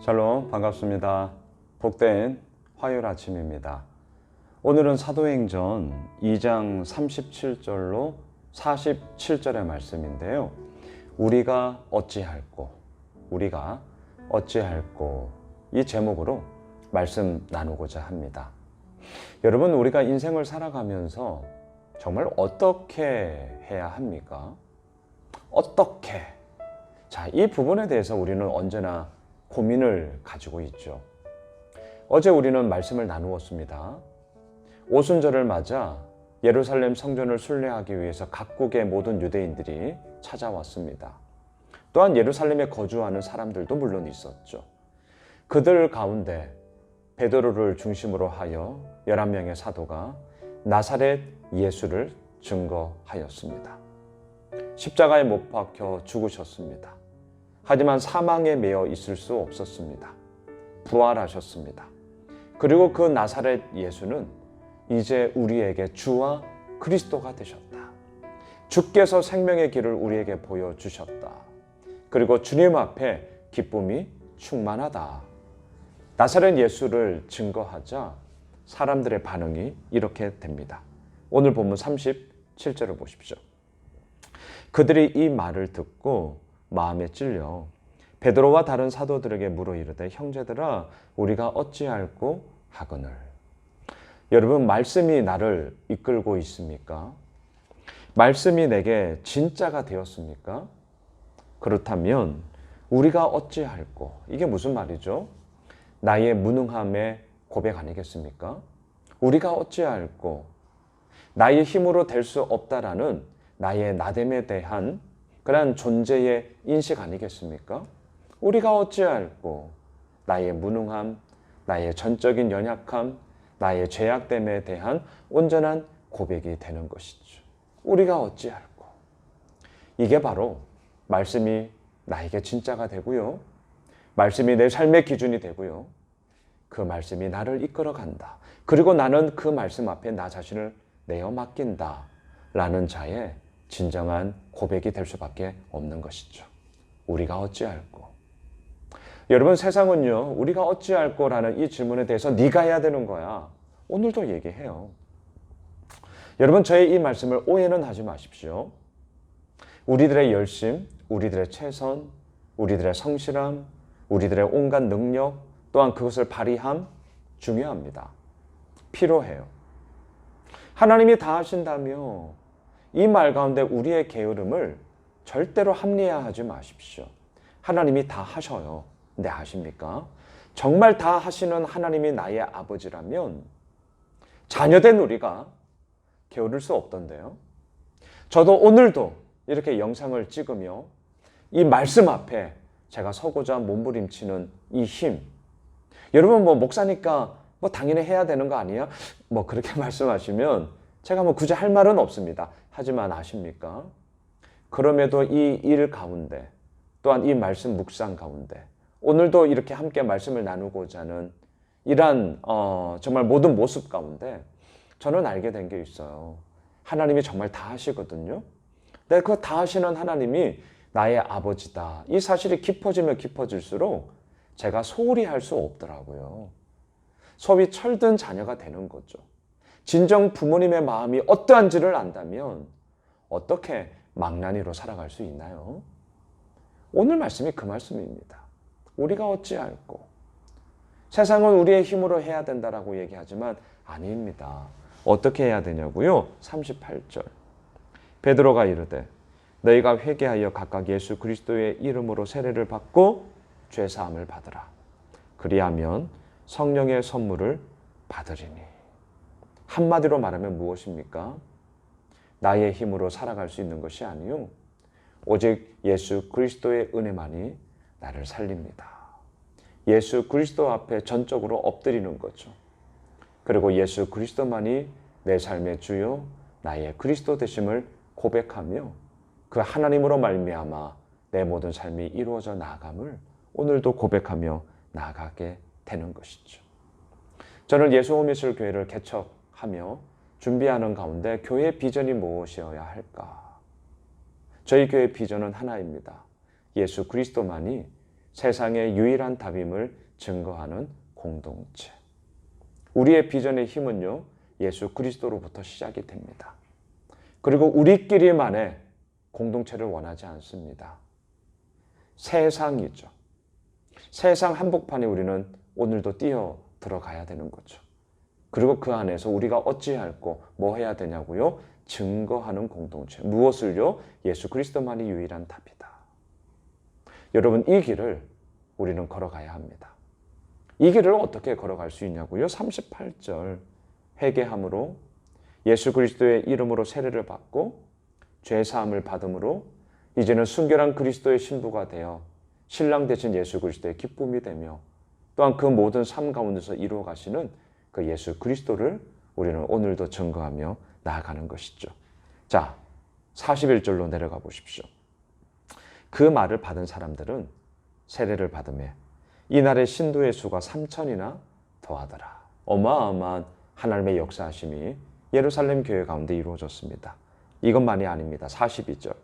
샬롬, 반갑습니다. 복된 화요일 아침입니다. 오늘은 사도행전 2장 37절로 47절의 말씀인데요. 우리가 어찌할꼬 이 제목으로 말씀 나누고자 합니다. 여러분, 우리가 인생을 살아가면서 정말 어떻게 해야 합니까? 어떻게? 자, 이 부분에 대해서 우리는 언제나 고민을 가지고 있죠. 어제 우리는 말씀을 나누었습니다. 오순절을 맞아 예루살렘 성전을 순례하기 위해서 각국의 모든 유대인들이 찾아왔습니다. 또한 예루살렘에 거주하는 사람들도 물론 있었죠. 그들 가운데 베드로를 중심으로 하여 11명의 사도가 나사렛 예수를 증거하였습니다. 십자가에 못 박혀 죽으셨습니다. 하지만 사망에 매여 있을 수 없었습니다. 부활하셨습니다. 그리고 그 나사렛 예수는 이제 우리에게 주와 그리스도가 되셨다. 주께서 생명의 길을 우리에게 보여주셨다. 그리고 주님 앞에 기쁨이 충만하다. 나사렛 예수를 증거하자 사람들의 반응이 이렇게 됩니다. 오늘 본문 37절을 보십시오. 그들이 이 말을 듣고 마음에 찔려 베드로와 다른 사도들에게 물어 이르되 형제들아 우리가 어찌할꼬 하거늘. 여러분, 말씀이 나를 이끌고 있습니까? 말씀이 내게 진짜가 되었습니까? 그렇다면 우리가 어찌할꼬, 이게 무슨 말이죠? 나의 무능함의 고백 아니겠습니까? 우리가 어찌할꼬, 나의 힘으로 될 수 없다라는 나의 나됨에 대한 그러한 존재의 인식 아니겠습니까? 우리가 어찌할꼬, 나의 무능함, 나의 전적인 연약함, 나의 죄악됨에 대한 온전한 고백이 되는 것이죠. 우리가 어찌할꼬. 이게 바로 말씀이 나에게 진짜가 되고요. 말씀이 내 삶의 기준이 되고요. 그 말씀이 나를 이끌어 간다. 그리고 나는 그 말씀 앞에 나 자신을 내어 맡긴다. 라는 자의 진정한 고백이 될 수밖에 없는 것이죠. 우리가 어찌할꼬. 여러분, 세상은요, 우리가 어찌할꼬라는 이 질문에 대해서 네가 해야 되는 거야. 오늘도 얘기해요. 여러분, 저의 이 말씀을 오해는 하지 마십시오. 우리들의 열심, 우리들의 최선, 우리들의 성실함, 우리들의 온갖 능력, 또한 그것을 발휘함 중요합니다. 필요해요. 하나님이 다 하신다며 이 말 가운데 우리의 게으름을 절대로 합리화하지 마십시오. 하나님이 다 하셔요. 근데 아십니까? 정말 다 하시는 하나님이 나의 아버지라면 자녀된 우리가 게으를 수 없던데요. 저도 오늘도 이렇게 영상을 찍으며 이 말씀 앞에 제가 서고자 몸부림치는 이 힘. 여러분, 목사니까 당연히 해야 되는 거 아니야? 그렇게 말씀하시면 제가 굳이 할 말은 없습니다. 하지만 아십니까? 그럼에도 이 일 가운데, 또한 이 말씀 묵상 가운데, 오늘도 이렇게 함께 말씀을 나누고자 하는 이러한 정말 모든 모습 가운데 저는 알게 된 게 있어요. 하나님이 정말 다 하시거든요. 근데 그 다 하시는 하나님이 나의 아버지다. 이 사실이 깊어지면 깊어질수록 제가 소홀히 할 수 없더라고요. 소위 철든 자녀가 되는 거죠. 진정 부모님의 마음이 어떠한지를 안다면 어떻게 망나니로 살아갈 수 있나요? 오늘 말씀이 그 말씀입니다. 우리가 어찌할꼬. 세상은 우리의 힘으로 해야 된다라고 얘기하지만 아닙니다. 어떻게 해야 되냐고요? 38절. 베드로가 이르되 너희가 회개하여 각각 예수 그리스도의 이름으로 세례를 받고 죄사함을 받으라. 그리하면 성령의 선물을 받으리니. 한마디로 말하면 무엇입니까? 나의 힘으로 살아갈 수 있는 것이 아니요, 오직 예수 그리스도의 은혜만이 나를 살립니다. 예수 그리스도 앞에 전적으로 엎드리는 거죠. 그리고 예수 그리스도만이 내 삶의 주요, 나의 그리스도 되심을 고백하며 그 하나님으로 말미암아 내 모든 삶이 이루어져 나아감을 오늘도 고백하며 나아가게 되는 것이죠. 저는 예수오미술 교회를 개척하며 준비하는 가운데 교회 비전이 무엇이어야 할까? 저희 교회 비전은 하나입니다. 예수 그리스도만이 세상의 유일한 답임을 증거하는 공동체. 우리의 비전의 힘은요, 예수 그리스도로부터 시작이 됩니다. 그리고 우리끼리만의 공동체를 원하지 않습니다. 세상이죠. 세상 한복판에 우리는 오늘도 뛰어 들어가야 되는 거죠. 그리고 그 안에서 우리가 어찌할고 뭐 해야 되냐고요? 증거하는 공동체. 무엇을요? 예수 그리스도만이 유일한 답이다. 여러분, 이 길을 우리는 걸어가야 합니다. 이 길을 어떻게 걸어갈 수 있냐고요? 38절 회개함으로 예수 그리스도의 이름으로 세례를 받고 죄 사함을 받음으로 이제는 순결한 그리스도의 신부가 되어 신랑 되신 예수 그리스도의 기쁨이 되며 또한 그 모든 삶 가운데서 이루어 가시는 그 예수 그리스도를 우리는 오늘도 증거하며 나아가는 것이죠. 자, 41절로 내려가 보십시오. 그 말을 받은 사람들은 세례를 받음에 이날의 신도의 수가 3,000이나 더하더라. 어마어마한 하나님의 역사하심이 예루살렘 교회 가운데 이루어졌습니다. 이것만이 아닙니다. 42절.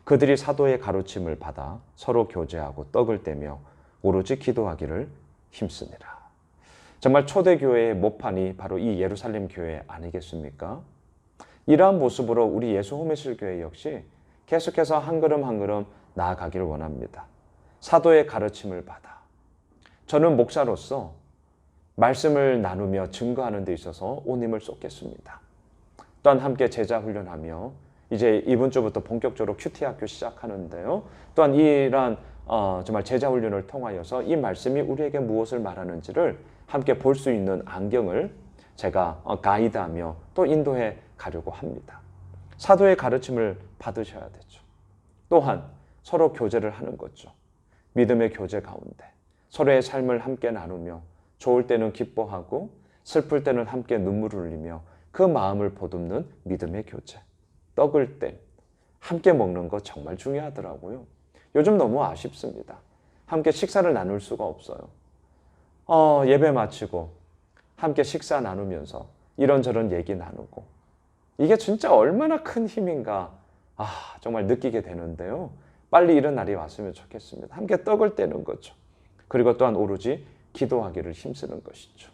그들이 사도의 가르침을 받아 서로 교제하고 떡을 떼며 오로지 기도하기를 힘쓰니라. 정말 초대교회의 모판이 바로 이 예루살렘 교회 아니겠습니까? 이러한 모습으로 우리 예수 홈의실 교회 역시 계속해서 한 걸음 한 걸음 나아가기를 원합니다. 사도의 가르침을 받아 저는 목사로서 말씀을 나누며 증거하는 데 있어서 온 힘을 쏟겠습니다. 또한 함께 제자 훈련하며 이제 이번 주부터 본격적으로 큐티 학교 시작하는데요. 또한 이러한 정말 제자 훈련을 통하여서 이 말씀이 우리에게 무엇을 말하는지를 함께 볼 수 있는 안경을 제가 가이드하며 또 인도해 가려고 합니다. 사도의 가르침을 받으셔야 되죠. 또한 서로 교제를 하는 거죠. 믿음의 교제 가운데 서로의 삶을 함께 나누며 좋을 때는 기뻐하고 슬플 때는 함께 눈물을 흘리며 그 마음을 보듬는 믿음의 교제. 떡을 때 함께 먹는 거 정말 중요하더라고요. 요즘 너무 아쉽습니다. 함께 식사를 나눌 수가 없어요. 예배 마치고 함께 식사 나누면서 이런저런 얘기 나누고 이게 진짜 얼마나 큰 힘인가 정말 느끼게 되는데요. 빨리 이런 날이 왔으면 좋겠습니다. 함께 떡을 떼는 거죠. 그리고 또한 오로지 기도하기를 힘쓰는 것이죠.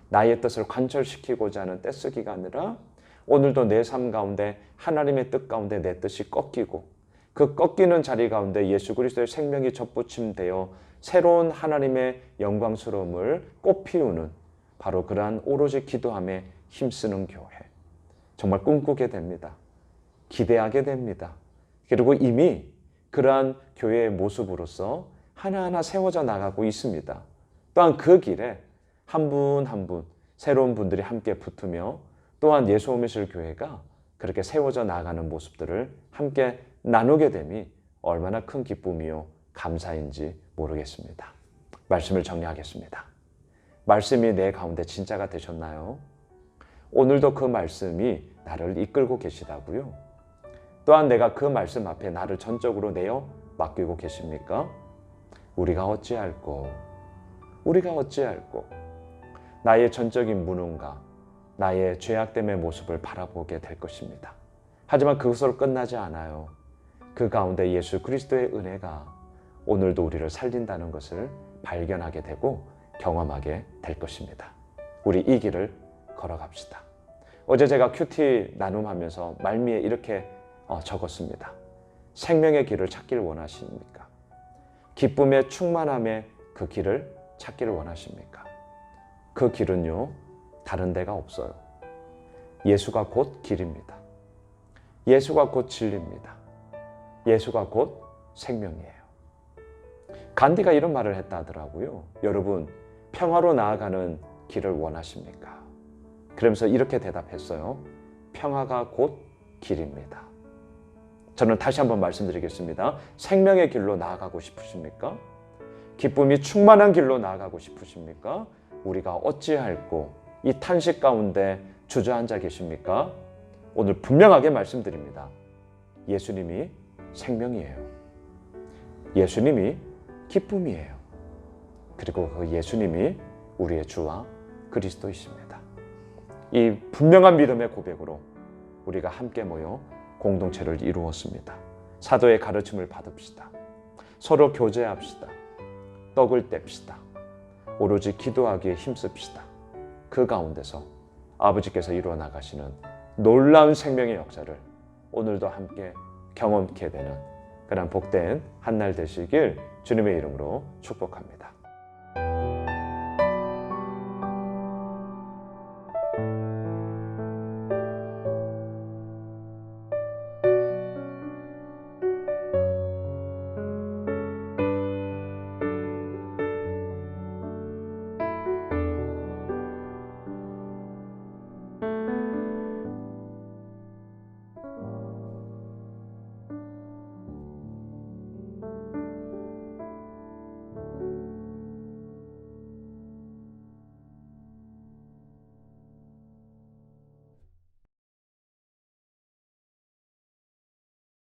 나의 뜻을 관철시키고자 하는 떼쓰기가 아니라 오늘도 내 삶 가운데 하나님의 뜻 가운데 내 뜻이 꺾이고 그 꺾이는 자리 가운데 예수 그리스도의 생명이 접붙임되어 새로운 하나님의 영광스러움을 꽃피우는 바로 그러한 오로지 기도함에 힘쓰는 교회. 정말 꿈꾸게 됩니다. 기대하게 됩니다. 그리고 이미 그러한 교회의 모습으로서 하나하나 세워져 나가고 있습니다. 또한 그 길에 한 분 한 분 새로운 분들이 함께 붙으며 또한 예수 홈의실 교회가 그렇게 세워져 나가는 모습들을 함께 나누게 됨이 얼마나 큰 기쁨이요 감사인지 모르겠습니다. 말씀을 정리하겠습니다. 말씀이 내 가운데 진짜가 되셨나요? 오늘도 그 말씀이 나를 이끌고 계시다고요? 또한 내가 그 말씀 앞에 나를 전적으로 내어 맡기고 계십니까? 우리가 어찌할꼬? 나의 전적인 무능과 나의 죄악됨의 모습을 바라보게 될 것입니다. 하지만 그것으로 끝나지 않아요. 그 가운데 예수 그리스도의 은혜가 오늘도 우리를 살린다는 것을 발견하게 되고 경험하게 될 것입니다. 우리 이 길을 걸어갑시다. 어제 제가 큐티 나눔하면서 말미에 이렇게 적었습니다. 생명의 길을 찾기를 원하십니까? 기쁨의 충만함의 그 길을 찾기를 원하십니까? 그 길은요, 다른 데가 없어요. 예수가 곧 길입니다. 예수가 곧 진리입니다. 예수가 곧 생명이에요. 간디가 이런 말을 했다 하더라고요. 여러분, 평화로 나아가는 길을 원하십니까? 그러면서 이렇게 대답했어요. 평화가 곧 길입니다. 저는 다시 한번 말씀드리겠습니다. 생명의 길로 나아가고 싶으십니까? 기쁨이 충만한 길로 나아가고 싶으십니까? 우리가 어찌할꼬 이 탄식 가운데 주저앉아 계십니까? 오늘 분명하게 말씀드립니다. 예수님이 생명이에요. 예수님이 기쁨이에요. 그리고 그 예수님이 우리의 주와 그리스도이십니다. 이 분명한 믿음의 고백으로 우리가 함께 모여 공동체를 이루었습니다. 사도의 가르침을 받읍시다. 서로 교제합시다. 떡을 뗍시다. 오로지 기도하기에 힘씁시다. 그 가운데서 아버지께서 이루어 나가시는 놀라운 생명의 역사를 오늘도 함께 경험케 되는 그런 복된 한 날 되시길 주님의 이름으로 축복합니다.